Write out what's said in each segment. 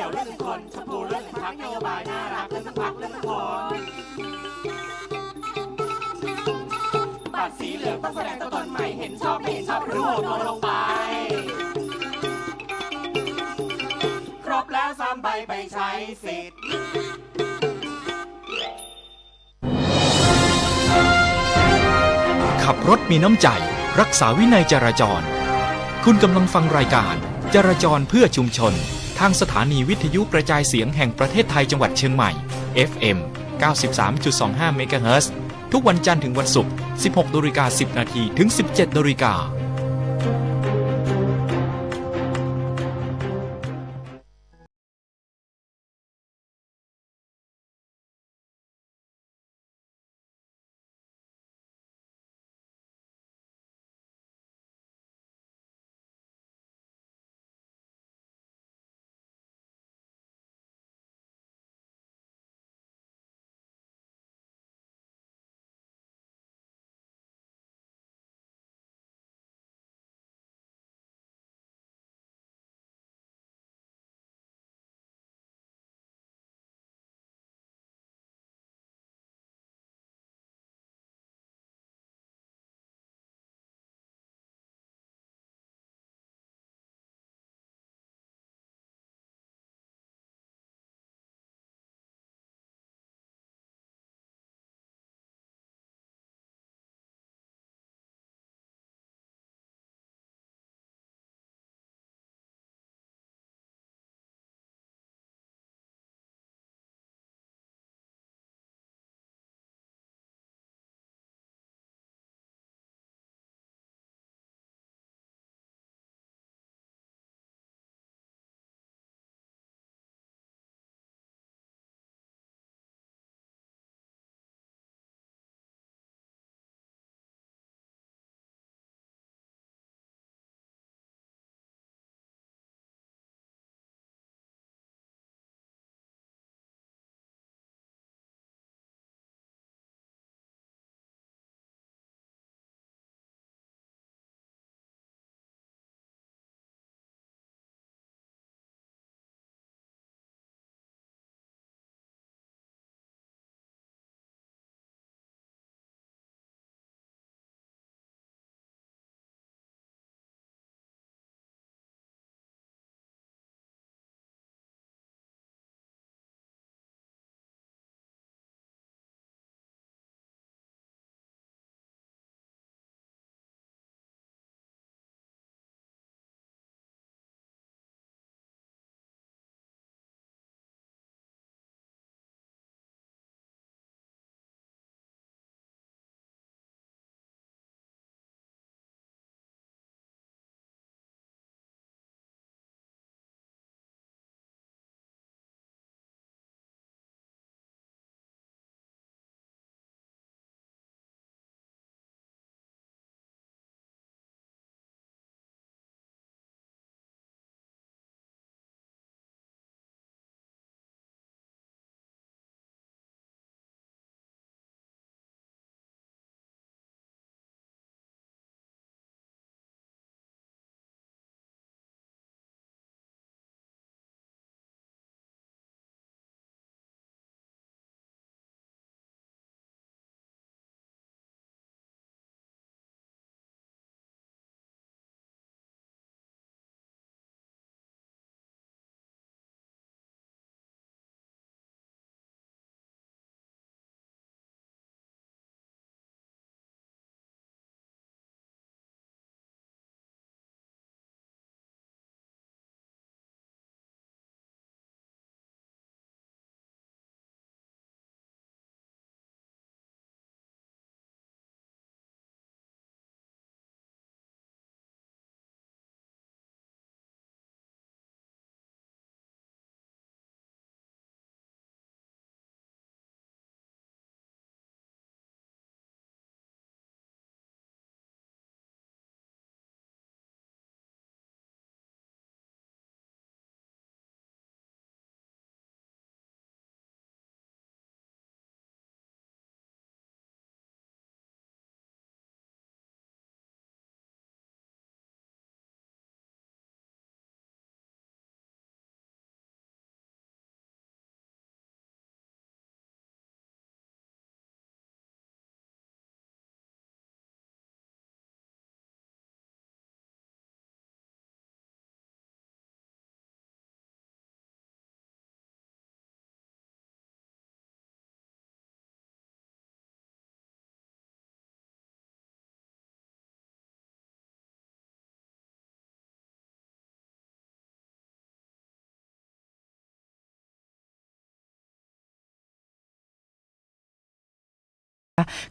ยวเรื่องคนชมพูเรื่องพักนโยบายน่ารักเรื่องพักเรื่องคนบัตรสีเหลืองต้องแสดงตัวตนใหม่เห็นชอบไม่เห็นชอบหรือโหวตโนลงไปครบแล้ว3 ใบไปใช้สิทธิ์ขับรถมีน้ำใจรักษาวินัยจราจรคุณกำลังฟังรายการจราจรเพื่อชุมชนทางสถานีวิทยุกระจายเสียงแห่งประเทศไทยจังหวัดเชียงใหม่ FM 93.25 เมกะเฮิรตซ์ทุกวันจันทร์ถึงวันศุกร์ 16:10 น. ถึง 17:00 น.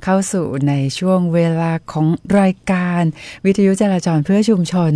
เข้าสู่ในช่วงเวลาของรายการวิทยุจราจรเพื่อชุมชน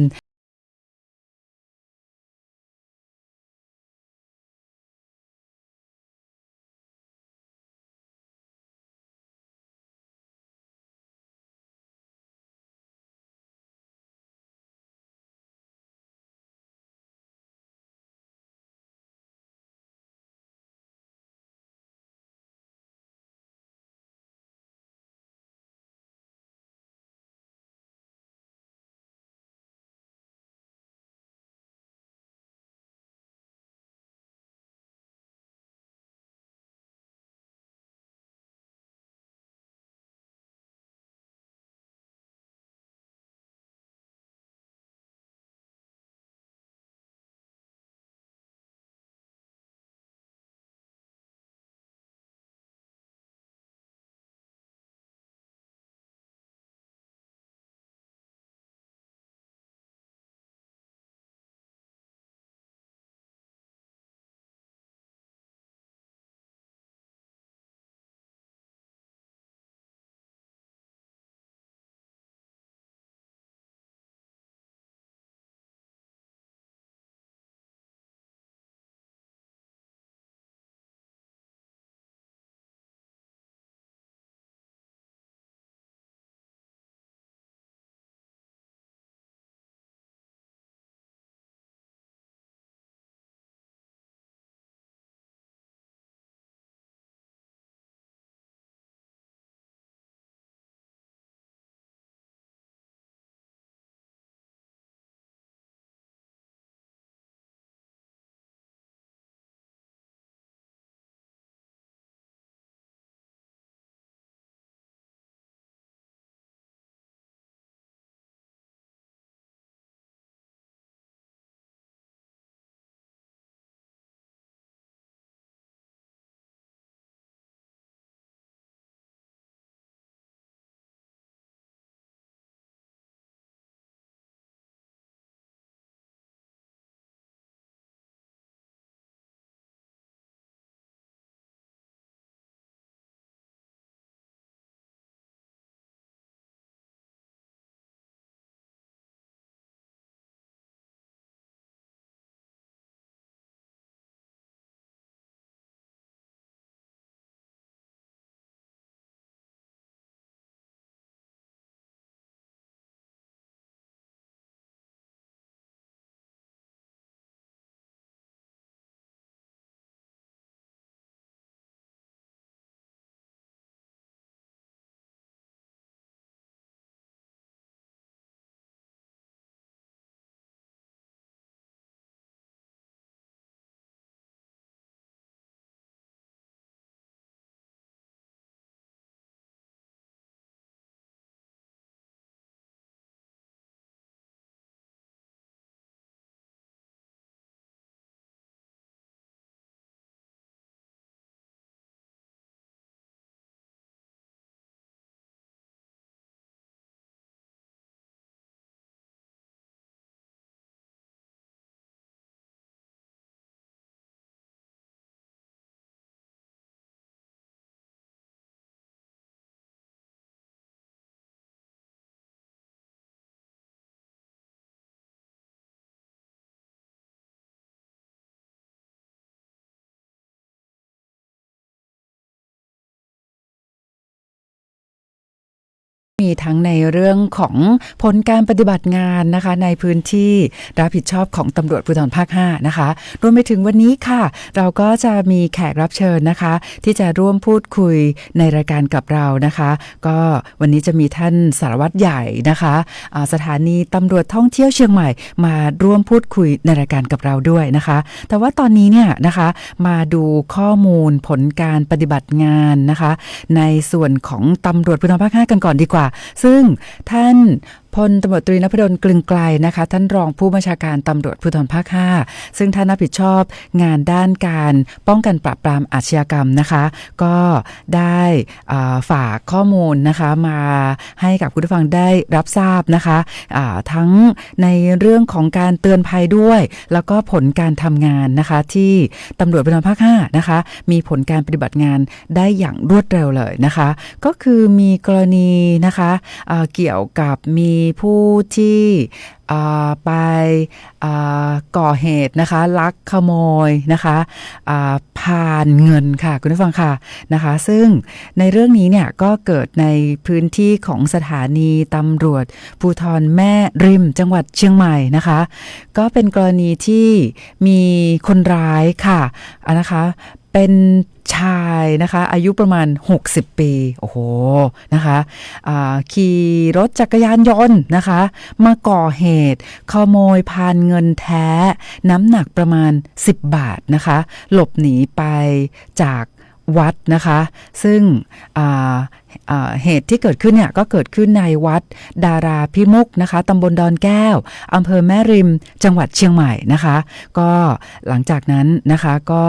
มีทั้งในเรื่องของผลการปฏิบัติงานนะคะในพื้นที่รับผิดชอบของตำรวจภูธรภาค5นะคะรวมไปถึงวันนี้ค่ะเราก็จะมีแขกรับเชิญนะคะที่จะร่วมพูดคุยในรายการกับเรานะคะก็วันนี้จะมีท่านสารวัตรใหญ่นะคะสถานีตำรวจท่องเที่ยวเชียงใหม่มาร่วมพูดคุยในรายการกับเราด้วยนะคะแต่ว่าตอนนี้เนี่ยนะคะมาดูข้อมูลผลการปฏิบัติงานนะคะในส่วนของตำรวจภูธรภาค5กันก่อนดีกว่าซึ่งท่าน พลตำรวจตรีนพดลกลึงไกลนะคะท่านรองผู้บัญชาการตำรวจภูธรภาค 5ซึ่งท่านรับผิดชอบงานด้านการป้องกันปราบปรามอาชญากรรมนะคะก็ได้ฝากข้อมูลนะคะมาให้กับคุณผู้ฟังได้รับทราบนะคะทั้งในเรื่องของการเตือนภัยด้วยแล้วก็ผลการทำงานนะคะที่ตำรวจภูธรภาค 5นะคะมีผลการปฏิบัติงานได้อย่างรวดเร็วเลยนะคะก็คือมีกรณีนะคะเกี่ยวกับมีผู้ที่ไปก่อเหตุนะคะลักขโมยนะคะพานเงินค่ะคุณผู้ฟังค่ะนะคะซึ่งในเรื่องนี้เนี่ยก็เกิดในพื้นที่ของสถานีตำรวจภูธรแม่ริมจังหวัดเชียงใหม่นะคะก็เป็นกรณีที่มีคนร้ายค่ะนะคะเป็นชายนะคะอายุประมาณ60ปีโอ้โหนะคะขี่รถจักรยานยนต์นะคะมาก่อเหตุขโมยพานเงินแท้น้ำหนักประมาณ10 บาทนะคะหลบหนีไปจากวัดนะคะซึ่งเหตุที่เกิดขึ้นเนี่ยก็เกิดขึ้นในวัดดาราพิมุกนะคะตำบลดอนแก้วอำเภอแม่ริมจังหวัดเชียงใหม่นะคะก็หลังจากนั้นนะคะก็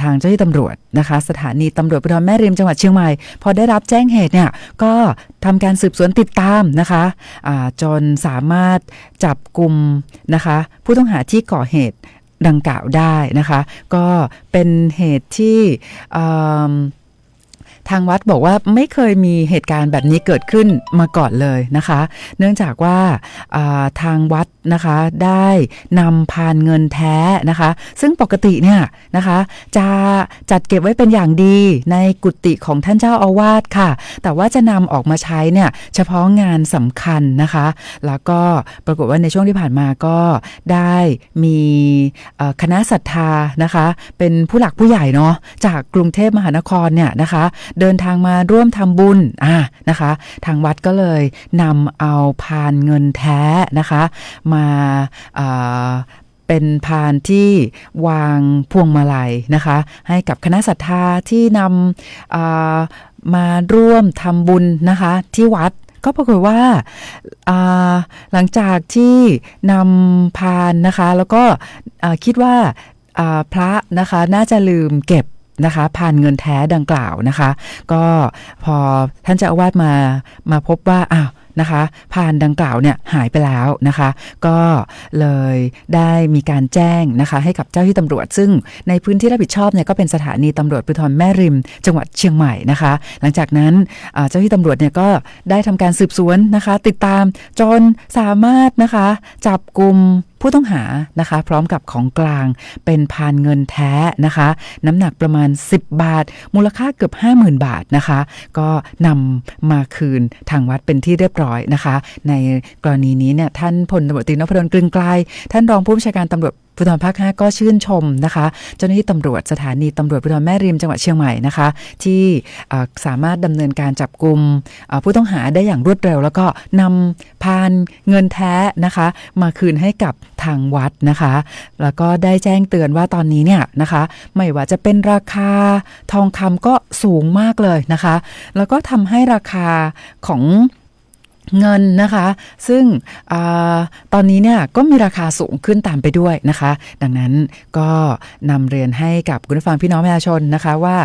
ทางเจ้าหน้าที่ตำรวจนะคะสถานีตำรวจภูธรแม่ริมจังหวัดเชียงใหม่พอได้รับแจ้งเหตุเนี่ยก็ทำการสืบสวนติดตามนะคะจนสามารถจับกุมนะคะผู้ต้องหาที่ก่อเหตุดังกล่าวได้นะคะก็เป็นเหตุที่ทางวัดบอกว่าไม่เคยมีเหตุการณ์แบบนี้เกิดขึ้นมาก่อนเลยนะคะเนื่องจากว่าทางวัดนะคะได้นำพานเงินแท้นะคะซึ่งปกติเนี่ยนะคะจะจัดเก็บไว้เป็นอย่างดีในกุฏิของท่านเจ้าอาวาสค่ะแต่ว่าจะนำออกมาใช้เนี่ยเฉพาะงานสำคัญนะคะแล้วก็ปรากฏว่าในช่วงที่ผ่านมาก็ได้มีคณะศรัทธานะคะเป็นผู้หลักผู้ใหญ่เนาะจากกรุงเทพมหานครเนี่ยนะคะเดินทางมาร่วมทำบุญนะคะทางวัดก็เลยนำเอาพานเงินแท้นะคะมาเป็นพานที่วางพวงมาลัยนะคะให้กับคณะศรัทธาที่นำมาร่วมทำบุญนะคะที่วัดก็ปรากฏว่าหลังจากที่นำพานนะคะแล้วก็คิดว่าพระนะคะน่าจะลืมเก็บนะคะพานเงินแท้ดังกล่าวนะคะก็พอท่านเจ้าอาวาสมาพบว่านะคะพานดังกล่าวเนี่ยหายไปแล้วนะคะก็เลยได้มีการแจ้งนะคะให้กับเจ้าหน้าที่ตำรวจซึ่งในพื้นที่รับผิดชอบเนี่ยก็เป็นสถานีตำรวจภูธรแม่ริมจังหวัดเชียงใหม่นะคะหลังจากนั้นเจ้าหน้าที่ตำรวจเนี่ยก็ได้ทำการสืบสวนนะคะติดตามจนสามารถนะคะจับกุมผู้ต้องหานะคะพร้อมกับของกลางเป็นพานเงินแท้นะคะน้ำหนักประมาณ10 บาทมูลค่าเกือบ 50,000 บาทนะคะก็นำมาคืนทางวัดเป็นที่เรียบร้อยนะคะในกรณีนี้เนี่ยท่านพลตำรวจตรีนพดลกลึงไกลท่านรองผู้บัญชาการตำรวจภูธรภาค 5ก็ชื่นชมนะคะเจ้าหน้าที่ตำรวจสถานีตำรวจภูธรแม่ริมจังหวัดเชียงใหม่นะคะที่สามารถดำเนินการจับกุมผู้ต้องหาได้อย่างรวดเร็วแล้วก็นำพานเงินแท้นะคะมาคืนให้กับทางวัดนะคะแล้วก็ได้แจ้งเตือนว่าตอนนี้เนี่ยนะคะไม่ว่าจะเป็นราคาทองคำก็สูงมากเลยนะคะแล้วก็ทำให้ราคาของเงินนะคะซึ่งตอนนี้เนี่ยก็มีราคาสูงขึ้นตามไปด้วยนะคะดังนั้นก็นำเรียนให้กับคุณผู้ฟังพี่น้องประชาชนนะคะว่า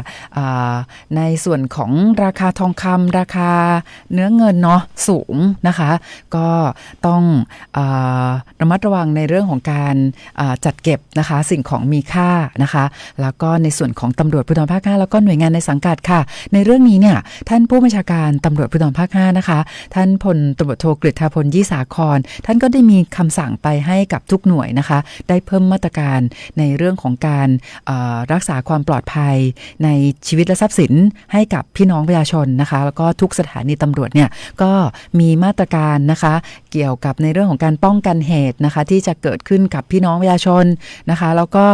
ในส่วนของราคาทองคำราคาเนื้อเงินเนาะสูงนะคะก็ต้องระมัดระวังในเรื่องของการจัดเก็บนะคะสิ่งของมีค่านะคะแล้วก็ในส่วนของตำรวจภูธรภาค 5แล้วก็หน่วยงานในสังกัดค่ะในเรื่องนี้เนี่ยท่านผู้บัญชาการตำรวจภูธรภาค 5นะคะท่านพลตำรวจโทกฤษฎาพลยี่สาครท่านก็ได้มีคำสั่งไปให้กับทุกหน่วยนะคะได้เพิ่มมาตรการในเรื่องของการรักษาความปลอดภัยในชีวิตและทรัพย์สินให้กับพี่น้องประชาชนนะคะแล้วก็ทุกสถานีตำรวจเนี่ยก็มีมาตรการนะคะเกี่ยวกับในเรื่องของการป้องกันเหตุนะคะที่จะเกิดขึ้นกับพี่น้องประชาชนนะคะแล้วก็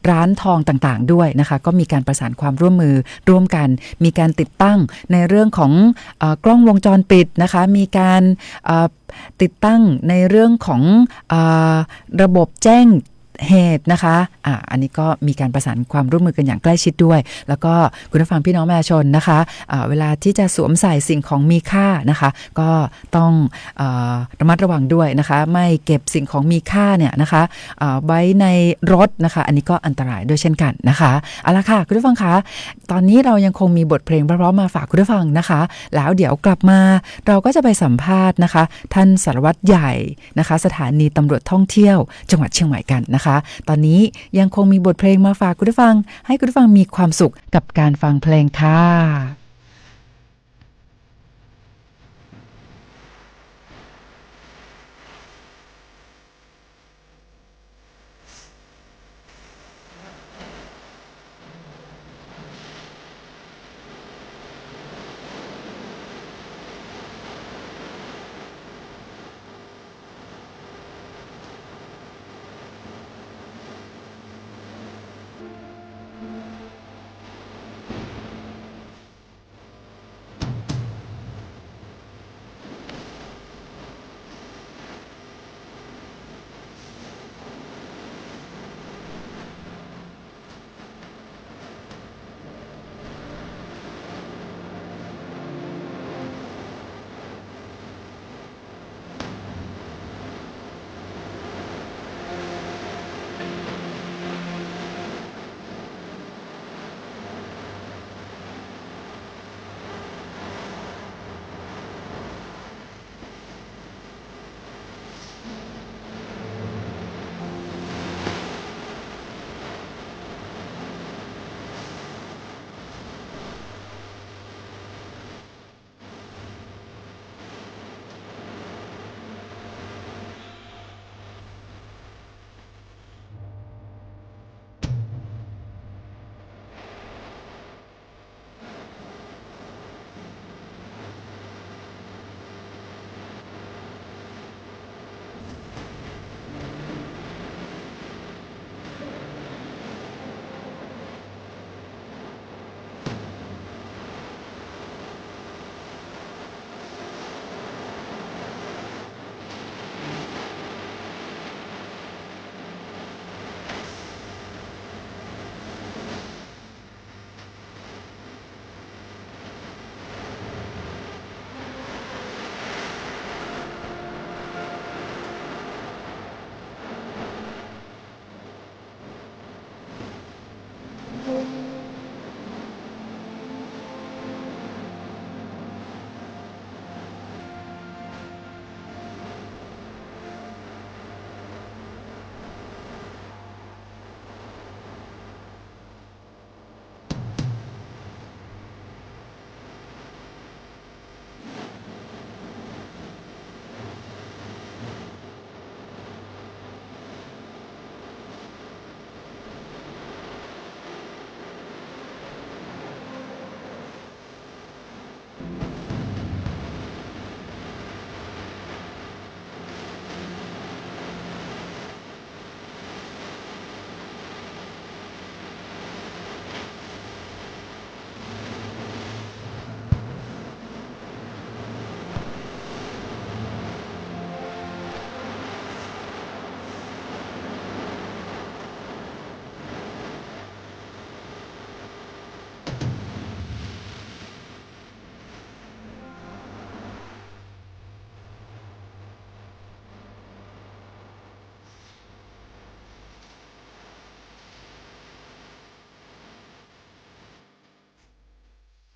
ร้านทองต่างๆด้วยนะคะก็มีการประสานความร่วมมือร่วมกันมีการติดตั้งในเรื่องของกล้องวงจรปิดนะคะมีการติดตั้งในเรื่องของระบบแจ้ง เหตุนะคะอันนี้ก็มีการประสานความร่วมมือกันอย่างใกล้ชิดด้วยแล้วก็คุณผู้ฟังพี่น้องประชาชนนะคะเวลาที่จะสวมใส่สิ่งของมีค่านะคะก็ต้องระมัดระวังด้วยนะคะไม่เก็บสิ่งของมีค่าเนี่ยนะคะไว้ในรถนะคะอันนี้ก็อันตรายด้วยเช่นกันนะคะเอาละค่ะคุณผู้ฟังคะตอนนี้เรายังคงมีบทเพลงเพราะๆมาฝากคุณผู้ฟังนะคะแล้วเดี๋ยวกลับมาเราก็จะไปสัมภาษณ์นะคะท่านสารวัตรใหญ่นะคะสถานีตำรวจท่องเที่ยวจังหวัดเชียงใหม่กันนะคะตอนนี้ยังคงมีบทเพลงมาฝากคุณผู้ฟังให้คุณผู้ฟังมีความสุขกับการฟังเพลงค่ะ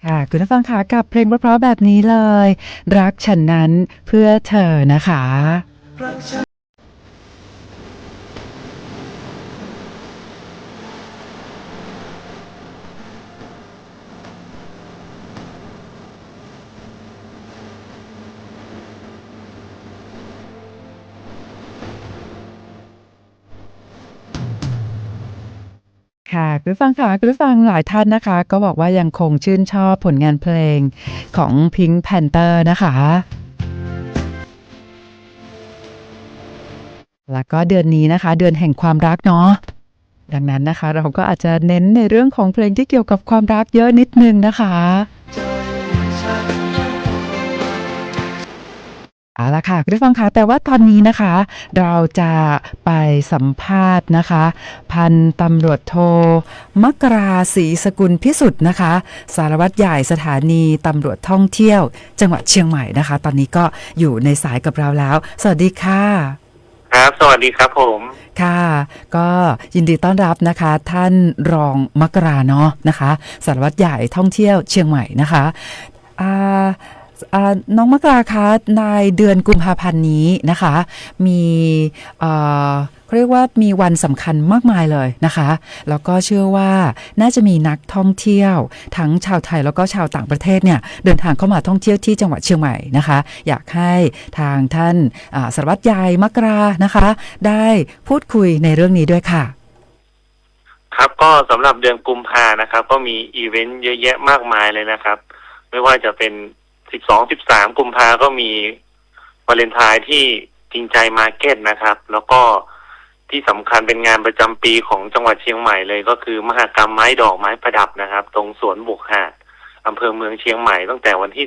ค่ะคุณผู้ฟังคะกับเพลงเพราะๆแบบนี้เลยรักฉันนั้นเพื่อเธอนะคะ ค่ะคุณผู้ฟังค่ะคุณผู้ฟังหลายท่านนะคะก็บอกว่ายังคงชื่นชอบผลงานเพลงของ Pink Panther นะคะแล้วก็เดือนนี้นะคะเดือนแห่งความรักเนาะดังนั้นนะคะเราก็อาจจะเน้นในเรื่องของเพลงที่เกี่ยวกับความรักเยอะนิดนึงนะคะ เอาละค่ะคุณผู้ฟังคะแต่ว่าตอนนี้นะคะ เราจะไปสัมภาษณ์นะคะ พันตำรวจโทมกราศรีสกุลพิสุทธิ์นะคะ สารวัตรใหญ่สถานีตำรวจท่องเที่ยวจังหวัดเชียงใหม่นะคะ ตอนนี้ก็อยู่ในสายกับเราแล้ว สวัสดีค่ะ ครับสวัสดีครับผม ค่ะ ก็ยินดีต้อนรับนะคะ ท่านรองมกราเนาะนะคะ สารวัตรใหญ่ท่องเที่ยวเชียงใหม่นะคะอ่าน้องมกราคะในเดือนกุมภาพันธ์นี้นะคะ มีเขาเรียกว่ามีวันสำคัญมากมายเลยนะคะ แล้วก็เชื่อว่าน่าจะมีนักท่องเที่ยวทั้งชาวไทยแล้วก็ชาวต่างประเทศเนี่ยเดินทางเข้ามาท่องเที่ยวที่จังหวัดเชียงใหม่นะคะ อยากให้ทางท่านสารวัตรใหญ่มกรานะคะ ได้พูดคุยในเรื่องนี้ด้วยค่ะ ครับก็สำหรับเดือนกุมภานะครับ ก็มีอีเวนต์เยอะแยะมากมายเลยนะครับ ไม่ว่าจะเป็น12-13กุมภาก็มีวาเลนไทน์ที่จริงใจมาร์เก็ตนะครับ แล้วก็ที่สำคัญเป็นงานประจำปีของจังหวัดเชียงใหม่เลยก็คือมหกรรมไม้ดอกไม้ประดับนะครับ ตรงสวนบุกหาดอำเภอเมืองเชียงใหม่ตั้งแต่วันที่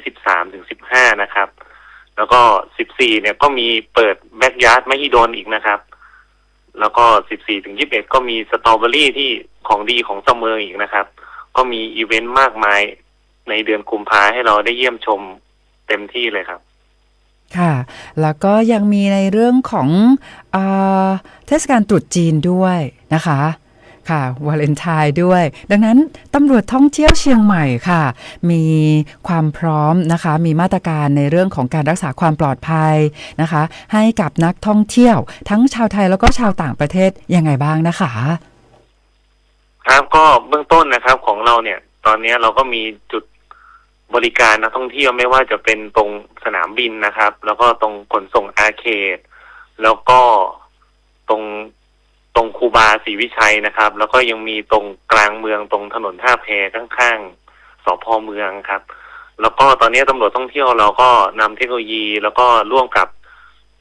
13-15นะครับ แล้วก็14เนี่ยก็มีเปิดแบ็กยาร์ดมหิดลอีกนะครับ แล้วก็14-21ก็มีสตรอเบอรี่ที่ของดีของเสมออีกนะครับ ก็มีอีเวนต์มากมายในเดือนกุมภาให้เราได้เยี่ยมชมเต็มที่เลยครับ ค่ะ แล้วก็ยังมีในเรื่องของเทศกาลตรุษจีนด้วยนะคะค่ะวาเลนไทน์ด้วย ดังนั้นตำรวจท่องเที่ยวเชียงใหม่ค่ะ มีความพร้อมนะคะ มีมาตรการในเรื่องของการรักษาความปลอดภัยนะคะ ให้กับนักท่องเที่ยวทั้งชาวไทยแล้วก็ชาวต่างประเทศยังไงบ้างนะคะ ครับก็เบื้องต้นนะครับของเราเนี่ย ตอนนี้เราก็มีจุดบริการนักท่องเที่ยวไม่ว่าจะเป็นตรงสนามบินนะครับ แล้วก็ตรงขนส่งอาร์เคดแล้วก็ตรงคูบาศรีวิชัยนะครับ แล้วก็ยังมีตรงกลางเมืองตรงถนนท่าแพข้างๆสภ.เมืองครับ แล้วก็ตอนนี้ตำรวจท่องเที่ยวเราก็นำเทคโนโลยีแล้วก็ร่วมกับ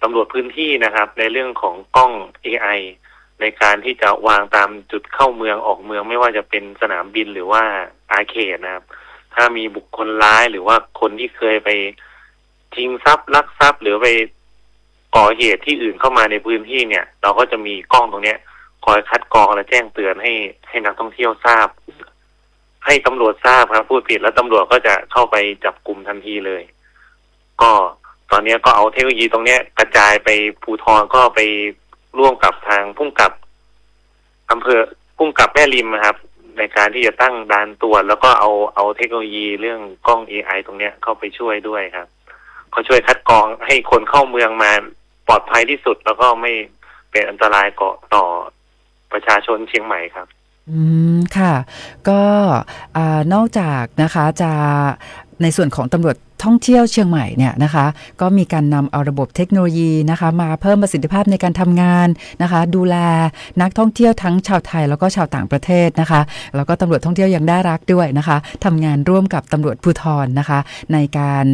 ตำรวจพื้นที่นะครับ ในเรื่องของกล้อง AI ในการที่จะวางตามจุดเข้าเมืองออกเมืองไม่ว่าจะเป็นสนามบินหรือว่าอาร์เคดนะครับ ถ้ามีบุคคลร้ายหรือว่าคนที่เคยไปชิงทรัพย์ลักทรัพย์หรือไปก่อเหตุที่อื่นเข้ามาในพื้นที่เนี่ย เราก็จะมีกล้องตรงเนี้ยคอยคัดกรองและแจ้งเตือนให้นักท่องเที่ยวทราบ ให้ตำรวจทราบครับพูดผิดแล้วตำรวจก็จะเข้าไปจับกลุ่มทันทีเลย ก็ตอนนี้ก็เอาเทคโนโลยีตรงเนี้ยกระจายไปภูธรก็ไปร่วมกับทางพุ่งกับอำเภอพุ่งกับแม่ริมนะครับ ในการที่จะตั้งด่านตรวจแล้วก็เอาเทคโนโลยีเรื่องกล้อง AI ตรงเนี้ยเข้าไปช่วยด้วยครับเขาช่วยคัดกรองให้คนเข้าเมืองมาปลอดภัยที่สุดแล้วก็ไม่เป็นอันตรายต่อประชาชนเชียงใหม่ครับค่ะก็นอกจากนะคะจะในส่วนของตำรวจท่องเที่ยวเชียงใหม่เนี่ยนะคะก็มีการนำเอาระบบเทคโนโลยีนะคะมาเพิ่มประสิทธิภาพในการทำงานนะคะดูแลนักท่องเที่ยวทั้งชาวไทยแล้วก็ชาวต่างประเทศนะคะแล้วก็ตำรวจท่องเที่ยวยังได้รักด้วยนะคะทำงานร่วมกับตำรวจภูธรนะคะในการ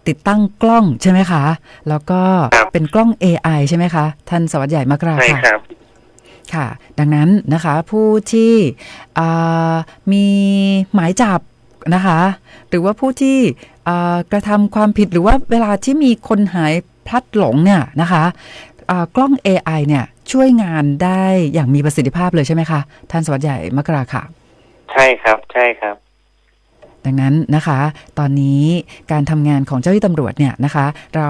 ติดตั้งกล้องใช่ไหมคะแล้วก็เป็นกล้อง AI ใช่ไหมคะท่านสวัสดิ์ใหญ่มกราค่ะ ค่ะดังนั้นนะคะผู้ที่มีหมายจับนะคะหรือว่าผู้ที่กระทำความผิดหรือว่าเวลาที่มีคนหายพลัดหลงเนี่ยนะคะกล้อง AI เนี่ยช่วยงานได้อย่างมีประสิทธิภาพเลยใช่ไหมคะท่านสวัสดิ์ใหญ่มกราค่ะใช่ครับใช่ครับดังนั้นนะคะตอนนี้การทำงานของเจ้าหน้าที่ตำรวจเนี่ยนะคะเรา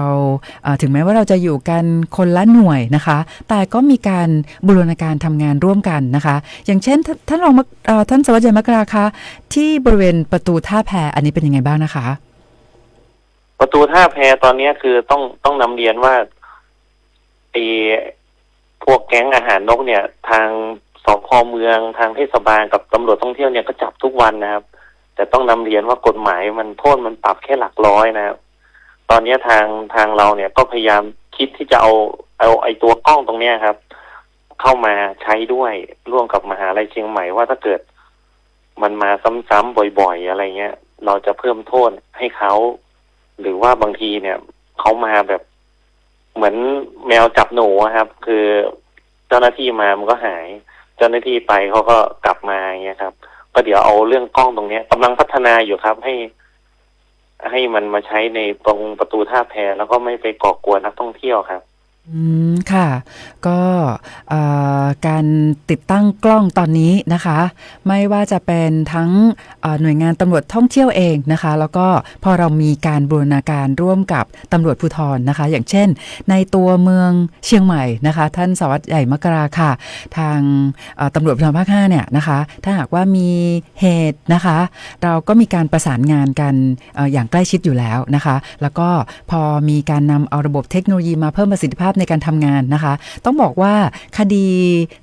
ถึงแม้ว่าเราจะอยู่กันคนละหน่วยนะคะแต่ก็มีการบูรณาการทำงานร่วมกันนะคะอย่างเช่นท่านสวัสดิ์ใหญ่มกราคะที่บริเวณประตูท่าแพอันนี้เป็นยังไงบ้างนะคะประตูท่าแพตอนนี้คือต้องนำเรียนว่าพวกแก๊งอาหารนกเนี่ยทางสภ.เมืองทางเทศบาลกับตำรวจท่องเที่ยวเนี่ยก็จับทุกวันนะครับแต่ต้องนำเรียนว่ากฎหมายมันโทษมันปรับแค่หลักร้อยนะครับตอนนี้ทางเราเนี่ยก็พยายามคิดที่จะเอาไอ้ตัวกล้องตรงเนี้ยครับเข้ามาใช้ด้วยร่วมกับมหาลัยเชียงใหม่ว่าถ้าเกิดมันมาซ้ำๆบ่อยๆอะไรเงี้ยเราจะเพิ่มโทษให้เขาหรือว่าบางทีเนี่ยเขามาแบบเหมือนแมวจับหนูครับคือเจ้าหน้าที่มามันก็หายเจ้าหน้าที่ไปเขาก็กลับมาอย่างเงี้ยครับก็เดี๋ยวเอาเรื่องกล้องตรงนี้กำลังพัฒนาอยู่ครับ ให้มันมาใช้ในตรงประตูท่าแพแล้วก็ไม่ไปก่อกวนนักท่องเที่ยวครับค่ะก็การติดตั้งกล้องตอนนี้นะคะไม่ว่าจะเป็นทั้งหน่วยงานตำรวจท่องเที่ยวเองนะคะแล้วก็พอเรามีการบูรณาการร่วมกับตำรวจภูธรนะคะอย่างเช่นในตัวเมืองเชียงใหม่นะคะท่านสารวัตรใหญ่มกราค่ะทางตำรวจภูธรภาค 5เนี่ยนะคะถ้าหากว่ามีเหตุนะคะเราก็มีการประสานงานกันอย่างใกล้ชิดอยู่แล้วนะคะแล้วก็พอมีการนำเอาระบบเทคโนโลยีมาเพิ่มประสิทธิภาพในการทำงานนะคะต้องบอกว่าคดี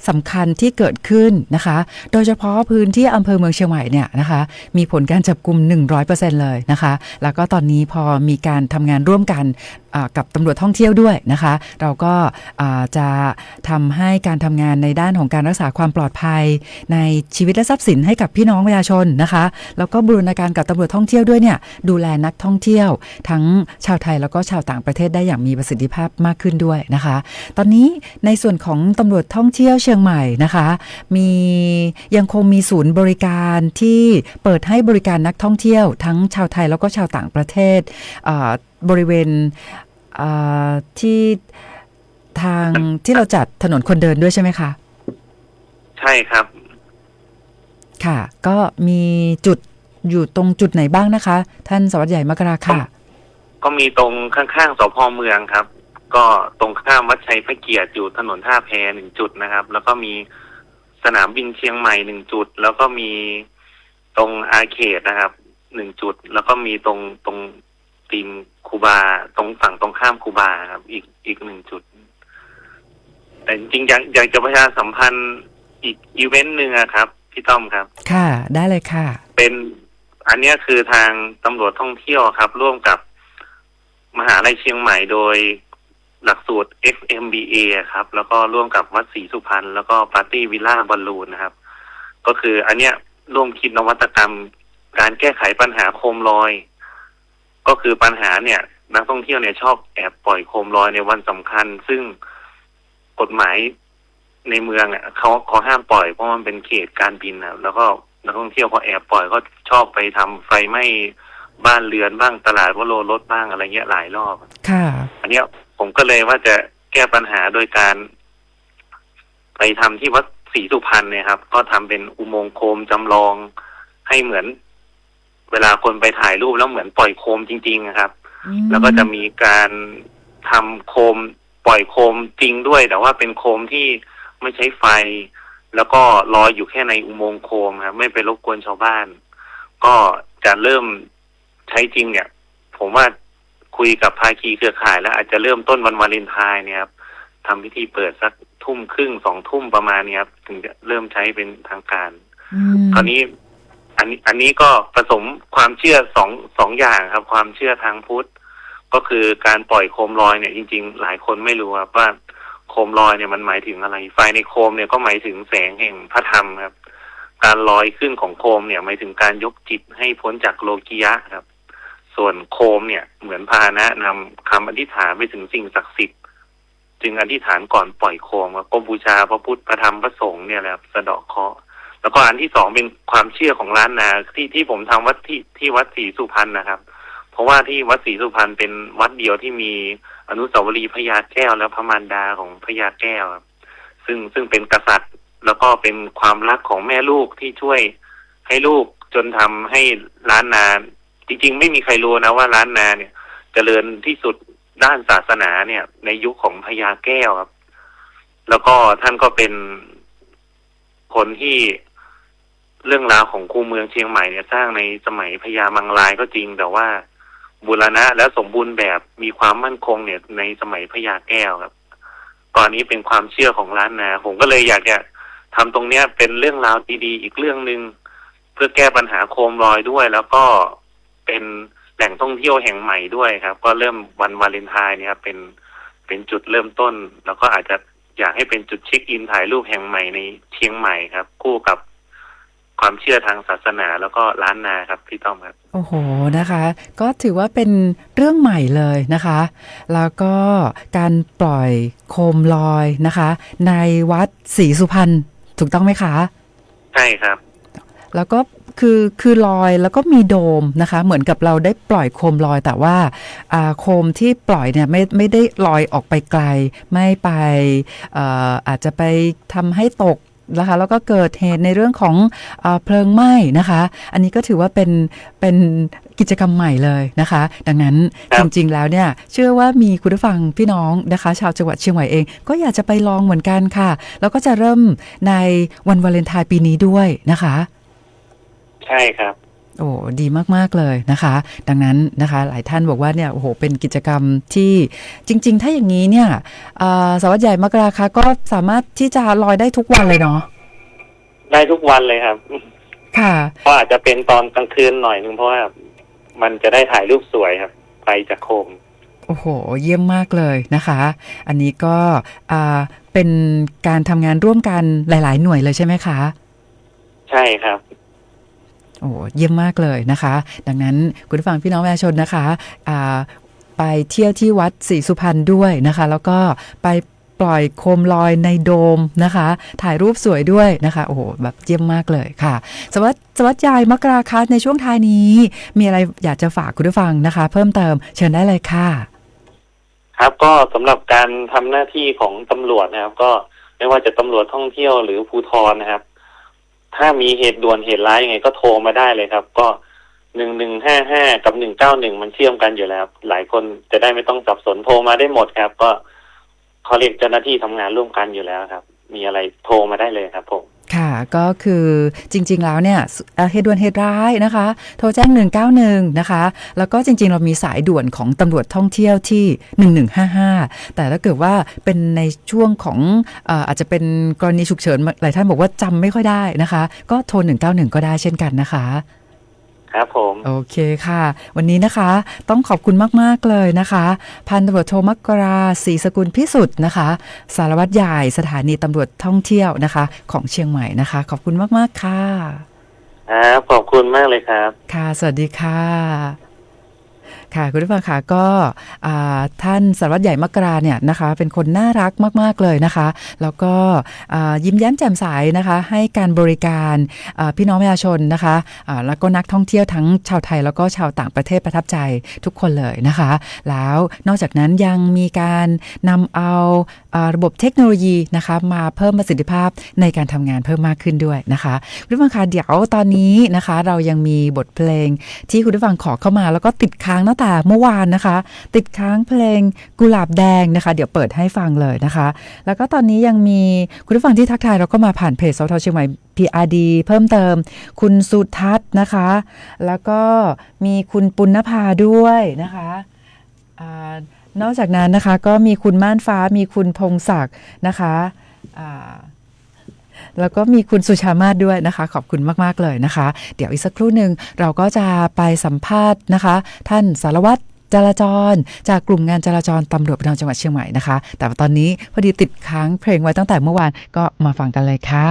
สำคัญที่เกิดขึ้นนะคะโดยเฉพาะพื้นที่อำเภอเมืองเชียงใหม่เนี่ยนะคะมีผลการจับกุม 100% เลยนะคะแล้วก็ตอนนี้พอมีการทำงานร่วมกันกับตำรวจท่องเที่ยวด้วยนะคะเราก็จะทำให้การทำงานในด้านของการรักษาความปลอดภัยในชีวิตและทรัพย์สินให้กับพี่น้องประชาชนนะคะแล้วก็บูรณาการกับตำรวจท่องเที่ยวด้วยเนี่ยดูแลนักท่องเที่ยวทั้งชาวไทยแล้วก็ชาวต่างประเทศได้อย่างมีประสิทธิภาพมากขึ้นด้วยนะคะตอนนี้ในส่วนของตำรวจท่องเที่ยวเชียงใหม่นะคะยังคงมีศูนย์บริการที่เปิดให้บริการนักท่องเที่ยวทั้งชาวไทยแล้วก็ชาวต่างประเทศบริเวณที่ทางที่เราจัดถนนคนเดินด้วยใช่ไหมคะใช่ครับค่ะก็มีจุดอยู่ตรงจุดไหนบ้างนะคะท่านสารวัตรใหญ่มกราค่ะก็มีตรงข้างๆสภ.เมืองครับก็ตรงข้ามวัดชัยพระเกียรติอยู่ถนนท่าแพ1 จุดนะครับแล้วก็มีสนามบินเชียงใหม่1 จุดแล้วก็มีตรงอาร์เคดนะครับ1 จุดแล้วก็มีตรงตีนคูบาตรงฝั่งตรงข้ามคูบาครับอีก1 จุดแต่จริงๆอยากจะประชาสัมพันธ์อีกอีเวนต์นึงครับพี่ต้อมครับค่ะได้เลยค่ะเป็นอันนี้คือทางตำรวจท่องเที่ยวครับร่วมกับมหาลัยเชียงใหม่โดยหลักสูตร FMBA ครับแล้วก็ร่วมกับวัดศรีสุพรรณแล้วก็ปาร์ตี้วิลล่าบอลลูนนะครับก็คืออันเนี้ยร่วมคิดนวัตกรรมการแก้ไขปัญหาโคมลอยก็คือปัญหาเนี่ยนักท่องเที่ยวเนี่ยชอบแอบปล่อยโคมลอยในวันสำคัญซึ่งกฎหมายในเมืองอ่ะเขาห้ามปล่อยเพราะมันเป็นเขตการบินนะแล้วก็นักท่องเที่ยวพอแอบปล่อยก็ชอบไปทำไฟไหม้บ้านเรือนบ้างตลาดวโรรสบ้างอะไรเงี้ยหลายรอบค่ะอันเนี้ยผมก็เลยว่าจะแก้ปัญหาโดยการไปทำที่วัดศรีสุพรรณเนี่ยครับก็ทำเป็นอุโมงค์โคมจำลองให้เหมือนเวลาคนไปถ่ายรูปแล้วเหมือนปล่อยโคมจริงๆนะครับแล้วก็จะมีการทำโคมปล่อยโคมจริงด้วยแต่ว่าเป็นโคมที่ไม่ใช้ไฟแล้วก็ลอยอยู่แค่ในอุโมงค์โคมครับไม่ไปรบกวนชาวบ้านก็จะเริ่มใช้จริงเนี่ยผมว่าคุยกับภาคีเครือข่ายแล้วอาจจะเริ่มต้นวันวาเลนไทน์เนี่ยครับทำพิธีเปิดสัก 1:30 2 ประมาณนี้ครับถึงจะเริ่มใช้เป็นทางการคราวนี้อันนี้ก็ผสมความเชื่อสองอย่างครับความเชื่อทางพุทธก็คือการปล่อยโคมลอยเนี่ยจริงๆหลายคนไม่รู้ครับว่าโคมลอยเนี่ยมันหมายถึงอะไรไฟในโคมเนี่ยก็หมายถึงแสงแห่งพระธรรมครับการลอยขึ้นของโคมเนี่ยหมายถึงการยกจิตให้พ้นจากโลกิยะครับส่วนโคมเนี่ยเหมือนพาหนะนำคำอธิษฐานไปถึงสิ่งศักดิ์สิทธิ์จึงอธิษฐานก่อนปล่อยโคมก็บูชาพระพุทธพระธรรมพระสงฆ์เนี่ยแหละสะเดาะเคราะห์แล้วก็อันที่2เป็นความเชื่อของล้านนาที่ผมทำวัดที่วัดศรีสุพรรณนะครับเพราะว่าที่วัดศรีสุพรรณเป็นวัดเดียวที่มีอนุสาวรีย์พญาแก้วและพระมารดาของพญาแก้วครับซึ่งเป็นกษัตริย์แล้วก็เป็นความรักของแม่ลูกที่ช่วยให้ลูกจนทำให้ล้านนาจริงๆไม่มีใครรู้นะว่าล้านนาเนี่ยเจริญที่สุดด้านศาสนาเนี่ยในยุคของพญาแก้วครับแล้วก็ท่านก็เป็นคนที่เรื่องราวของคูเมืองเชียงใหม่เนี่ยสร้างในสมัยพญามังรายก็จริงแต่ว่าบูรณะและสมบูรณ์แบบมีความมั่นคงเนี่ยในสมัยพญาแก้วครับตอนนี้เป็นความเชื่อของล้านนาผมก็เลยอยากจะทำตรงเนี้ยเป็นเรื่องราวดีๆอีกเรื่องนึงเพื่อแก้ปัญหาโคมลอยด้วยแล้วก็เป็นแหล่งท่องเที่ยวแห่งใหม่ด้วยครับก็เริ่มวันวาเลนไทน์เนี่ยเป็นจุดเริ่มต้นแล้วก็อาจจะอยากให้เป็นจุดเช็คอินถ่ายรูปแห่งใหม่ในเชียงใหม่ครับคู่กับความเชื่อทางศาสนาแล้วก็ล้านนาครับพี่ต้อมครับโอ้โหนะคะก็ถือว่าเป็นเรื่องใหม่เลยนะคะแล้วก็การปล่อยโคมลอยนะคะในวัดศรีสุพรรณถูกต้องไหมคะใช่ครับ แล้วก็คือลอยแล้วก็มีโดมนะคะเหมือนกับเราได้ปล่อยโคมลอยแต่ว่าโคมที่ปล่อยเนี่ยไม่ได้ลอยออกไปไกลไม่ไปอาจจะไปทำให้ตกนะคะแล้วก็เกิดเหตุในเรื่องของเพลิงไหม้นะคะอันนี้ก็ถือว่าเป็นกิจกรรมใหม่เลยนะคะดังนั้นจริงๆแล้วเนี่ยเชื่อว่ามีคุณผู้ฟังพี่น้องนะคะชาวจังหวัดเชียงใหม่เองก็อยากจะไปลองเหมือนกันค่ะแล้วก็จะเริ่มในวันวาเลนไทน์ปีนี้ด้วยนะคะใช่ครับโอ้ดีมากๆเลยนะคะดังนั้นนะคะหลายท่านบอกว่าเนี่ยโอ้โหเป็นกิจกรรมที่จริงๆถ้าอย่างนี้เนี่ยสารวัตรใหญ่มกราคะก็สามารถที่จะลอยได้ทุกวันเลยเนาะได้ทุกวันเลยครับค่ะเพราะอาจจะเป็นตอนกลางคืนหน่อยนึงเพราะว่ามันจะได้ถ่ายรูปสวยครับไปจากโคมโอ้โหเยี่ยมมากเลยนะคะอันนี้ก็เป็นการทำงานร่วมกันหลายๆหน่วยเลยใช่ไหมคะใช่ครับโอ้เยี่ยมมากเลยนะคะดังนั้นคุณผู้ฟังพี่น้องประชาชนนะคะไปเที่ยวที่วัดศรีสุพรรณด้วยนะคะแล้วก็ไปปล่อยโคมลอยในโดมนะคะถ่ายรูปสวยด้วยนะคะโอ้โหแบบเยี่ยมมากเลยค่ะสวัสดิ์ใหญ่มกราคะในช่วงท้ายนี้มีอะไรอยากจะฝากคุณผู้ฟังนะคะเพิ่มเติมเชิญได้เลยค่ะครับก็สำหรับการทำหน้าที่ของตำรวจนะครับก็ไม่ว่าจะตำรวจท่องเที่ยวหรือภูธรนะครับถ้ามีเหตุด่วนเหตุร้ายยังไงก็โทรมาได้เลยครับก็1155กับ191มันเชื่อมกันอยู่แล้วหลายคนจะได้ไม่ต้องสับสนโทรมาได้หมดครับก็เขาเรียกเจ้าหน้าที่ทำงานร่วมกันอยู่แล้วครับมีอะไรโทรมาได้เลยครับผมค่ะก็คือจริงๆแล้วเนี่ยเหตุด่วนเหตุร้ายนะคะโทรแจ้ง191นะคะแล้วก็จริงๆเรามีสายด่วนของตำรวจท่องเที่ยวที่1155แต่ถ้าเกิดว่าเป็นในช่วงของอาจจะเป็นกรณีฉุกเฉินหลายท่านบอกว่าจำไม่ค่อยได้นะคะก็โทร191ก็ได้เช่นกันนะคะครับผมโอเคค่ะวันนี้นะคะต้องขอบคุณมากๆเลยนะคะพันตำรวจโทมกราศรีสกุลพิสุทธิ์นะคะสารวัตรใหญ่สถานีตำรวจท่องเที่ยวนะคะของเชียงใหม่นะคะขอบคุณมากๆค่ะครับขอบคุณมากเลยครับค่ะสวัสดีค่ะค่ะคุณผู้ฟังค่ะก็ท่านสารวัตรใหญ่มกราเนี่ยนะคะเป็นคนน่ารักมากๆเลยนะคะแล้วก็ยิ้มแย้มแจ่มใสนะคะให้การบริการพี่น้องประชาชนนะคะแล้วก็นักท่องเที่ยวทั้งชาวไทยแล้วก็ชาวต่างประเทศประทับใจทุกคนเลยนะคะแล้วนอกจากนั้นยังมีการนำเอาระบบเทคโนโลยีนะคะมาเพิ่มประสิทธิภาพในการทำงานเพิ่มมากขึ้นด้วยนะคะคุณผู้ฟังค่ะเดี๋ยวตอนนี้นะคะเรายังมีบทเพลงที่คุณผู้ฟังขอเข้ามาแล้วก็ติดค้างตั้งแต่เมื่อวานนะคะติดค้างเพลงกุหลาบแดงนะคะเดี๋ยวเปิดให้ฟังเลยนะคะแล้วก็ตอนนี้ยังมีคุณผู้ฟังที่ทักทายเราก็มาผ่านเพจสทเชียงใหม่ PRD เพิ่มเติมคุณสุทัศน์นะคะแล้วก็มีคุณปุณณภาด้วยนะคะนอกจากนั้นนะคะก็มีคุณม่านฟ้ามีคุณพงศักดิ์นะคะแล้วก็มีคุณสุชามาศด้วยนะคะขอบคุณมากๆเลยนะคะเดี๋ยวอีกสักครู่หนึ่งเราก็จะไปสัมภาษณ์นะคะท่านสารวัตรจราจรจากกลุ่มงานจราจรตำรวจภูธรจังหวัดเชียงใหม่นะคะแต่ตอนนี้พอดีติดค้างเพลงไว้ตั้งแต่เมื่อวานก็มาฟังกันเลยค่ะ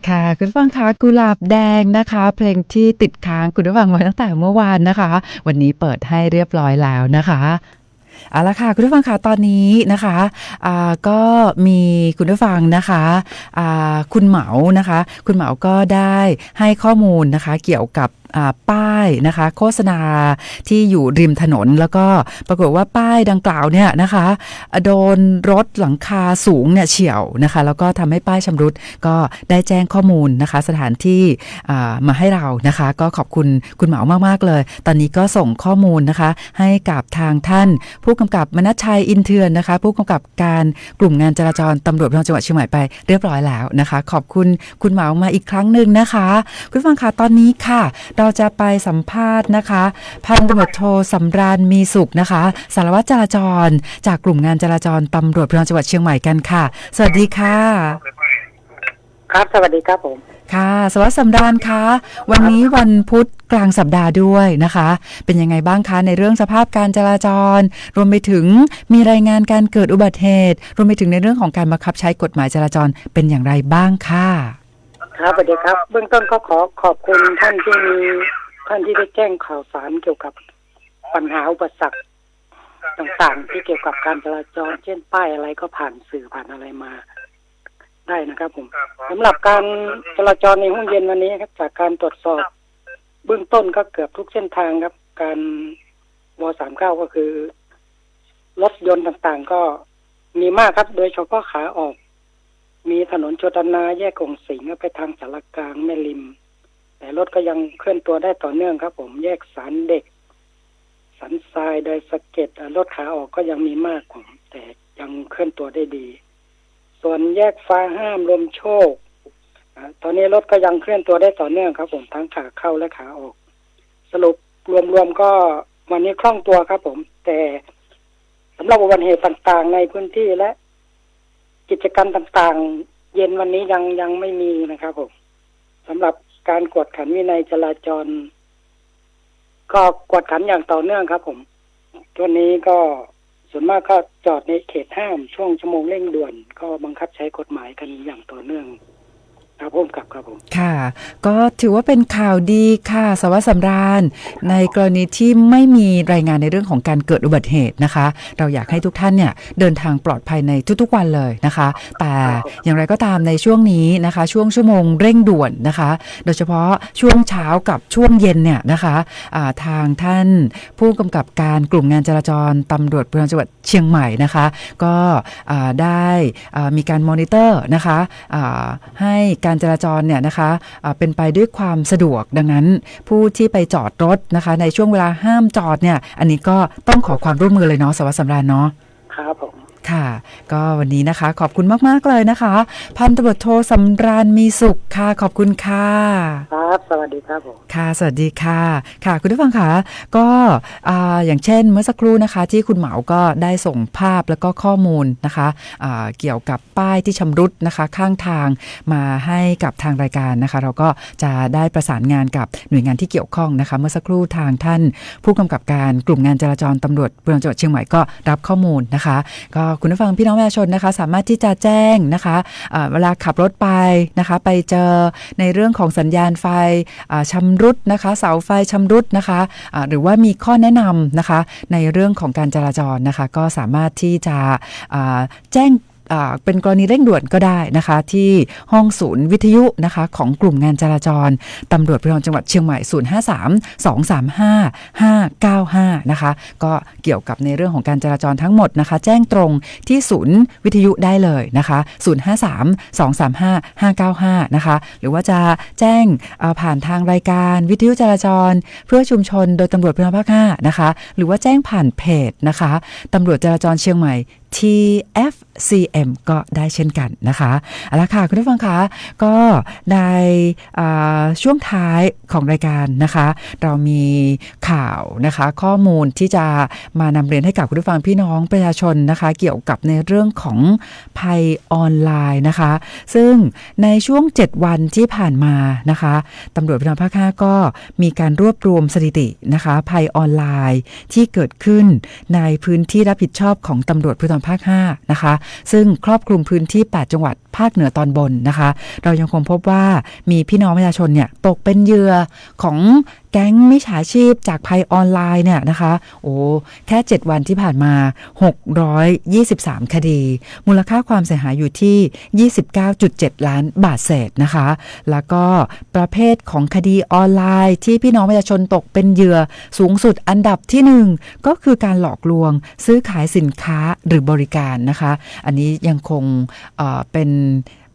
ค่ะคุณผู้ฟังคะกุหลาบแดงนะคะเพลงที่ติดค้างคุณผู้ฟังไว้ตั้งแต่เมื่อวานนะคะวันนี้เปิดให้เรียบร้อยแล้วนะคะเอาละค่ะคุณผู้ฟังคะตอนนี้นะคะก็มีคุณผู้ฟังนะคะคุณเหมานะคะคุณเหมาก็ได้ให้ข้อมูลนะคะเกี่ยวกับป้ายนะคะโฆษณาที่อยู่ริมถนนแล้วก็ปรากฏว่าป้ายดังกล่าวเนี่ยนะคะโดนรถหลังคาสูงเนี่ยเฉี่ยวนะคะแล้วก็ทำให้ป้ายชำรุดก็ได้แจ้งข้อมูลนะคะสถานที่มาให้เรานะคะก็ขอบคุณคุณเหมามากๆเลยตอนนี้ก็ส่งข้อมูลนะคะให้กับทางท่านผู้กำกับมนัสชัยอินเทือนนะคะผู้กำกับการกลุ่มงานจราจรตำรวจภูธรจังหวัดเชียงใหม่ไปเรียบร้อยแล้วนะคะขอบคุณคุณเหมามาอีกครั้งหนึ่งนะคะคุณผู้ฟังคะตอนนี้ค่ะเราจะไปสัมภาษณ์นะคะพันตำรวจโทสำราญมีสุขนะคะสารวัตรจราจรจากกลุ่มงานจราจรตำรวจภูธรจังหวัดเชียงใหม่กันค่ะสวัสดีค่ะครับสวัสดีครับผมค่ะสารวัตรสำราญคะวันนี้วันพุธกลางสัปดาห์ด้วยนะคะเป็นยังไงบ้างคะในเรื่องสภาพการจราจรรวมไปถึงมีรายงานการเกิดอุบัติเหตุรวมไปถึงในเรื่องของการบังคับใช้กฎหมายจราจรเป็นอย่างไรบ้างค่ะครับสวัสดีครับเบื้องต้นก็ขอขอบคุณท่านที่ได้แจ้งข่าวสารเกี่ยวกับปัญหาอุปสรรคต่างๆที่เกี่ยวกับการจราจรเช่นป้ายอะไรก็ผ่านสื่อผ่านอะไรมาได้นะครับผมสำหรับการจราจรในห้องเย็นวันนี้ครับจากการตรวจสอบเบื้องต้นก็เกือบทุกเส้นทางครับการว39ก็คือรถยนต์ต่างๆก็มีมากครับโดยเฉพาะขาออกมีถนนโชตนาแยกกงสิงห์ไปทางสารกลางแม่ริมแต่รถก็ยังเคลื่อนตัวได้ต่อเนื่องครับผมแยกสันเด็กสันทรายดอยสะเก็ดรถขาออกก็ยังมีมากผมแต่ยังเคลื่อนตัวได้ดีส่วนแยกฟ้าห้ามลมโชคตอนนี้รถก็ยังเคลื่อนตัวได้ต่อเนื่องครับผมทั้งขาเข้าและขาออกสรุปรวมๆก็วันนี้คล่องตัวครับผมแต่สำหรับอุบัติเหตุต่างๆในพื้นที่และกิจกรรมต่างๆเย็นวันนี้ยังไม่มีนะครับผมสำหรับการกวดขันวินัยจราจรก็กวดขันอย่างต่อเนื่องครับผมตัวนี้ก็ส่วนมากก็จอดในเขตห้ามช่วงชั่วโมงเร่งด่วนก็บังคับใช้กฎหมายกันอย่างต่อเนื่องครับผมครับผมค่ะก็ถือว่าเป็นข่าวดีค่ะสารวัตรสำราญในกรณีที่ไม่มีรายงานในเรื่องของการเกิดอุบัติเหตุนะคะเราอยากให้ทุกท่านเนี่ยเดินทางปลอดภัยในทุกๆวันเลยนะคะแต่อย่างไรก็ตามในช่วงนี้นะคะช่วงชั่วโมงเร่งด่วนนะคะโดยเฉพาะช่วงเช้ากับช่วงเย็นเนี่ยนะคะทางท่านผู้กำกับการกลุ่มงานจราจรตำรวจภูธรจังหวัดเชียงใหม่นะคะก็ได้มีการมอนิเตอร์นะคะให้การจราจรเนี่ยนะคะเป็นไปด้วยความสะดวกดังนั้นผู้ที่ไปจอดรถนะคะในช่วงเวลาห้ามจอดเนี่ยอันนี้ก็ต้องขอความร่วมมือเลยเนาะสารวัตรสำราญเนาะครับผมค่ะก็วันนี้นะคะขอบคุณมากๆเลยนะคะพันตำรวจโทสำราญมีสุขค่ะขอบคุณค่ะครับสวัสดีครับผมค่ะสวัสดีค่ะค่ะคุณผู้ฟังค่ะก็อย่างเช่นเมื่อสักครู่นะคะที่คุณเหมาก็ได้ส่งภาพแล้วก็ข้อมูลนะคะเกี่ยวกับป้ายที่ชำรุดนะคะข้างทางมาให้กับทางรายการนะคะเราก็จะได้ประสานงานกับหน่วยงานที่เกี่ยวข้องนะคะเมื่อสักครู่ทางท่านผู้กำกับการกลุ่มงานจราจรตำรวจภูธรจังหวัดเชียงใหม่ก็รับข้อมูลนะคะก็คุณผู้ฟังพี่น้องประชาชนนะคะสามารถที่จะแจ้งนะคะเวลาขับรถไปนะคะไปเจอในเรื่องของสัญญาณไฟชำรุดนะคะเสาไฟชำรุดนะคะหรือว่ามีข้อแนะนำนะคะในเรื่องของการจราจรนะคะก็สามารถที่จะแจ้งเป็นกรณีเร่งด่วนก็ได้นะคะที่ห้องศูนย์วิทยุนะคะของกลุ่มงานจราจรตำรวจภูธรจังหวัดเชียงใหม่053-235-595นะคะก็เกี่ยวกับในเรื่องของการจราจรทั้งหมดนะคะแจ้งตรงที่ศูนย์วิทยุได้เลยนะคะ053-235-595นะคะหรือว่าจะแจ้งผ่านทางรายการวิทยุจราจรเพื่อชุมชนโดยตำรวจภูธรภาค5นะคะหรือว่าแจ้งผ่านเพจนะคะตำรวจจราจรเชียงใหม่TFCM ก็ได้เช่นกันนะคะเอาละค่ะคุณผู้ฟังคะก็ในช่วงท้ายของรายการนะคะเรามีข่าวนะคะข้อมูลที่จะมานำเรียนให้กับคุณผู้ฟังพี่น้องประชาชนนะคะเกี่ยวกับในเรื่องของภัยออนไลน์นะคะซึ่งในช่วง7วันที่ผ่านมานะคะตำรวจภูธรภาค5ก็มีการรวบรวมสถิตินะคะภัยออนไลน์ที่เกิดขึ้นในพื้นที่รับผิดชอบของตำรวจภูธร ภาค5นะคะซึ่งครอบคลุมพื้นที่8จังหวัดภาคเหนือตอนบนนะคะเรายังคงพบว่ามีพี่น้องประชาชนเนี่ยตกเป็นเหยื่อของแก๊งมิจฉาชีพจากภัยออนไลน์เนี่ยนะคะแค่7วันที่ผ่านมา623คดีมูลค่าความเสียหายอยู่ที่ 29.7 ล้านบาทเศษนะคะแล้วก็ประเภทของคดีออนไลน์ที่พี่น้องประชาชนตกเป็นเหยื่อสูงสุดอันดับที่1ก็คือการหลอกลวงซื้อขายสินค้าหรือบริการนะคะอันนี้ยังคงเป็น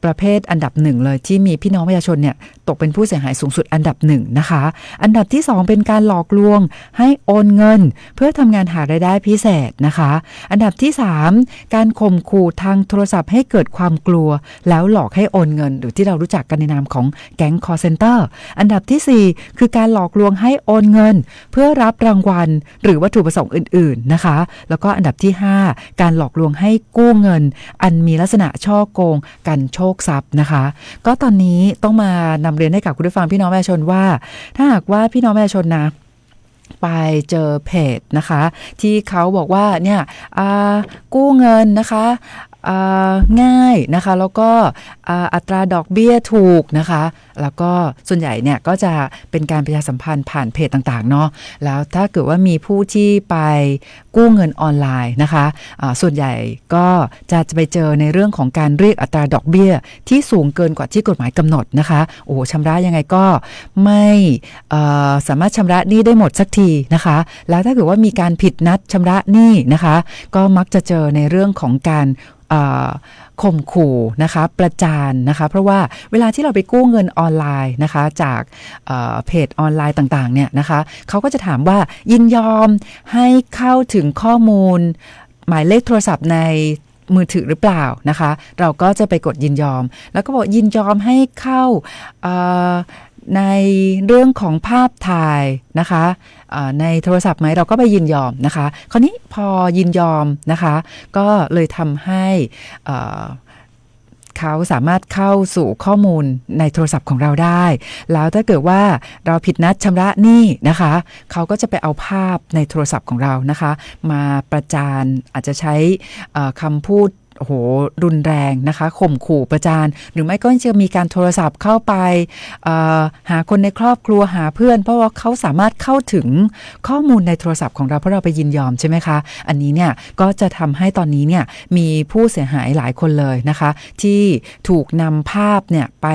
ประเภทอันดับ1เลยที่มีพี่น้องประชาชนเนี่ยตกเป็นผู้เสียหายสูงสุดอันดับ1นะคะอันดับที่2เป็นการหลอกลวงให้โอนเงินเพื่อทำงานหารายได้พิเศษนะคะอันดับที่3การข่มขู่ทางโทรศัพท์ให้เกิดความกลัวแล้วหลอกให้โอนเงินหรือที่เรารู้จักกันในนามของแก๊ง call center อันดับที่4คือการหลอกลวงให้โอนเงินเพื่อรับรางวัลหรือวัตถุประสงค์อื่นๆนะคะแล้วก็อันดับที่5การหลอกลวงให้กู้เงินอันมีลักษณะฉ้อโกงกันโชคทรัพย์นะคะก็ตอนนี้ต้องมานำเรียนให้กับคุณผู้ฟังพี่น้องประชาชนว่าถ้าหากว่าพี่น้องประชาชนนะไปเจอเพจนะคะที่เขาบอกว่าเนี่ยกู้เงินนะคะง่ายนะคะแล้วก็อัตราดอกเบี้ยถูกนะคะแล้วก็ส่วนใหญ่เนี่ยก็จะเป็นการประชาสัมพันธ์ผ่านเพจต่างๆเนาะแล้วถ้าเกิดว่ามีผู้ที่ไปกู้เงินออนไลน์นะคะส่วนใหญ่ก็จะไปเจอในเรื่องของการเรียกอัตราดอกเบี้ยที่สูงเกินกว่าที่กฎหมายกำหนดนะคะชำระยังไงก็ไม่สามารถชำระหนี้ได้หมดสักทีนะคะแล้วถ้าเกิดว่ามีการผิดนัดชำระหนี้นะคะก็มักจะเจอในเรื่องของการข่มขู่นะคะประจานนะคะเพราะว่าเวลาที่เราไปกู้เงินออนไลน์นะคะจากเพจออนไลน์ต่างๆเนี่ยนะคะเขาก็จะถามว่ายินยอมให้เข้าถึงข้อมูลหมายเลขโทรศัพท์ในมือถือหรือเปล่านะคะเราก็จะไปกดยินยอมแล้วก็บอกยินยอมให้เข้าในเรื่องของภาพถ่ายนะคะในโทรศัพท์ไหมเราก็ไปยินยอมนะคะคราวนี้พอยินยอมนะคะก็เลยทำให้เขาสามารถเข้าสู่ข้อมูลในโทรศัพท์ของเราได้แล้วถ้าเกิดว่าเราผิดนัดชำระหนี้นะคะเขาก็จะไปเอาภาพในโทรศัพท์ของเรานะคะมาประจานอาจจะใช้คำพูดรุนแรงนะคะข่มขู่ประจานหรือไม่ก็จะมีการโทรศัพท์เข้าไปหาคนในครอบครัวหาเพื่อนเพราะว่าเขาสามารถเข้าถึงข้อมูลในโทรศัพท์ของเราเพราะเราไปยินยอมใช่ไหมคะอันนี้เนี่ยก็จะทำให้ตอนนี้เนี่ยมีผู้เสียหายหลายคนเลยนะคะที่ถูกนำภาพเนี่ยไป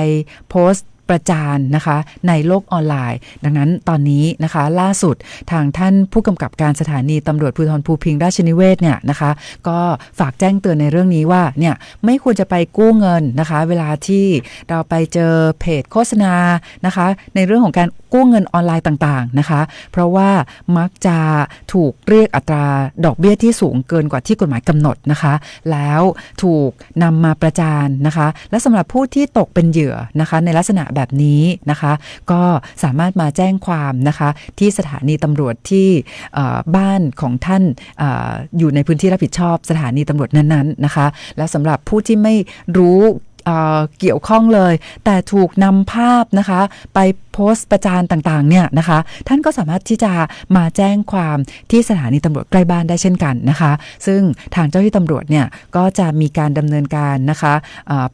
โพสต์ประจานนะคะในโลกออนไลน์ดังนั้นตอนนี้นะคะล่าสุดทางท่านผู้กำกับการสถานีตำรวจภูธรภูพิงค์ราชนิเวศเนี่ยนะคะก็ฝากแจ้งเตือนในเรื่องนี้ว่าเนี่ยไม่ควรจะไปกู้เงินนะคะเวลาที่เราไปเจอเพจโฆษณานะคะในเรื่องของการกู้เงินออนไลน์ต่างๆนะคะเพราะว่ามักจะถูกเรียกอัตราดอกเบี้ยที่สูงเกินกว่าที่กฎหมายกำหนดนะคะแล้วถูกนำมาประจานนะคะและสำหรับผู้ที่ตกเป็นเหยื่อนะคะในลักษณะแบบนี้นะคะก็สามารถมาแจ้งความนะคะที่สถานีตำรวจที่บ้านของท่านอยู่ในพื้นที่รับผิดชอบสถานีตำรวจนั้นๆนะคะและสำหรับผู้ที่ไม่รู้เกี่ยวข้องเลยแต่ถูกนำภาพนะคะไปโพสต์ประจานต่างๆเนี่ยนะคะท่านก็สามารถที่จะมาแจ้งความที่สถานีตำรวจใกล้บ้านได้เช่นกันนะคะซึ่งทางเจ้าหน้าที่ตำรวจเนี่ยก็จะมีการดำเนินการนะคะ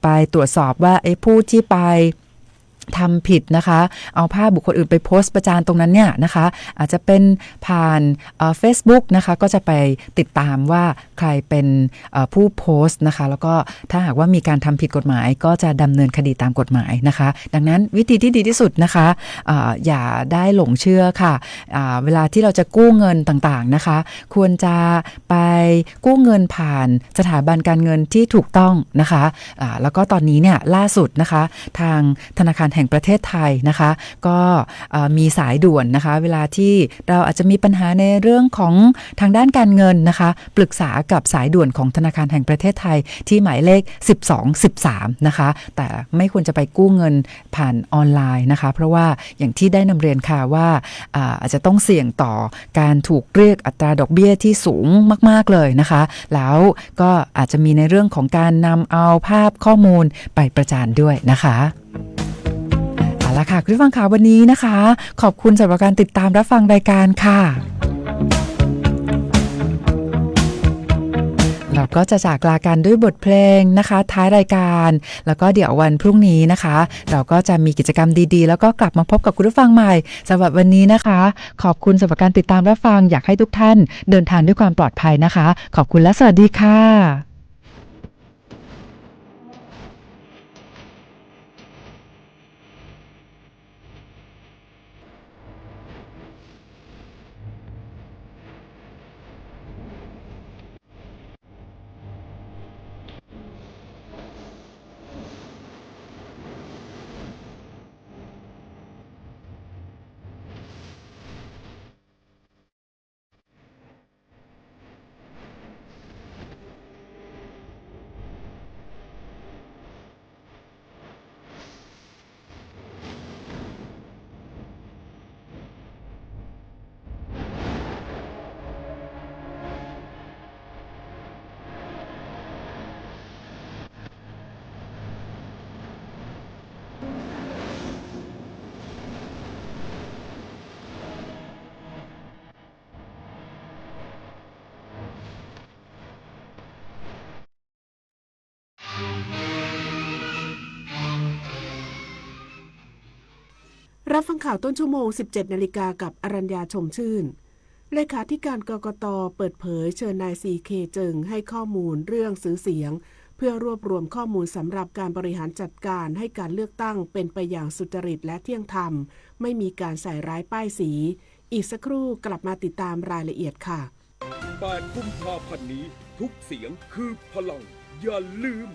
ไปตรวจสอบว่าผู้ที่ไปทำผิดนะคะเอาภาพบุคคลอื่นไปโพสต์ประจานตรงนั้นเนี่ยนะคะอาจจะเป็นผ่านFacebook นะคะก็จะไปติดตามว่าใครเป็นผู้โพสต์นะคะแล้วก็ถ้าหากว่ามีการทำผิดกฎหมายก็จะดำเนินคดีตามกฎหมายนะคะดังนั้นวิธีที่ดีที่สุดนะคะอย่าได้หลงเชื่อค่ะเวลาที่เราจะกู้เงินต่างๆนะคะควรจะไปกู้เงินผ่านสถาบันการเงินที่ถูกต้องนะคะแล้วก็ตอนนี้เนี่ยล่าสุดนะคะทางธนาคารแห่งประเทศไทยนะคะก็มีสายด่วนนะคะเวลาที่เราอาจจะมีปัญหาในเรื่องของทางด้านการเงินนะคะปรึกษากับสายด่วนของธนาคารแห่งประเทศไทยที่หมายเลข1213นะคะแต่ไม่ควรจะไปกู้เงินผ่านออนไลน์นะคะเพราะว่าอย่างที่ได้นำเรียนค่ะว่าอาจจะต้องเสี่ยงต่อการถูกเรียกอัตราดอกเบี้ยที่สูงมากๆเลยนะคะแล้วก็อาจจะมีในเรื่องของการนำเอาภาพข้อมูลไปประจานด้วยนะคะเอาละค่ะคุณผู้ฟังค่ะวันนี้นะคะขอบคุณสำหรับการติดตามรับฟังรายการค่ะ เราก็จะจากลากันด้วยบทเพลงนะคะท้ายรายการแล้วก็เดี๋ยววันพรุ่งนี้นะคะ เราก็จะมีกิจกรรมดีๆแล้วก็กลับมาพบกับคุณผู้ฟังใหม่สำหรับวันนี้นะคะขอบคุณสำหรับการติดตามรับฟังอยากให้ทุกท่านเดินทางด้วยความปลอดภัยนะคะขอบคุณและสวัสดีค่ะรับฟังข่าวต้นชั่วโมง 17 นาฬิกากับอรัญญาชมชื่นเลขาธิการกกต.เปิดเผยเชิญนายซีเคเจิงให้ข้อมูลเรื่องซื้อเสียงเพื่อรวบรวมข้อมูลสำหรับการบริหารจัดการให้การเลือกตั้งเป็นไปอย่างสุจริตและเที่ยงธรรมไม่มีการใส่ร้ายป้ายสีอีกสักครู่กลับมาติดตามรายละเอียดค่ะ 8 กุมภาพันธ์นี้ทุกเสียงคือพลังอย่าลืม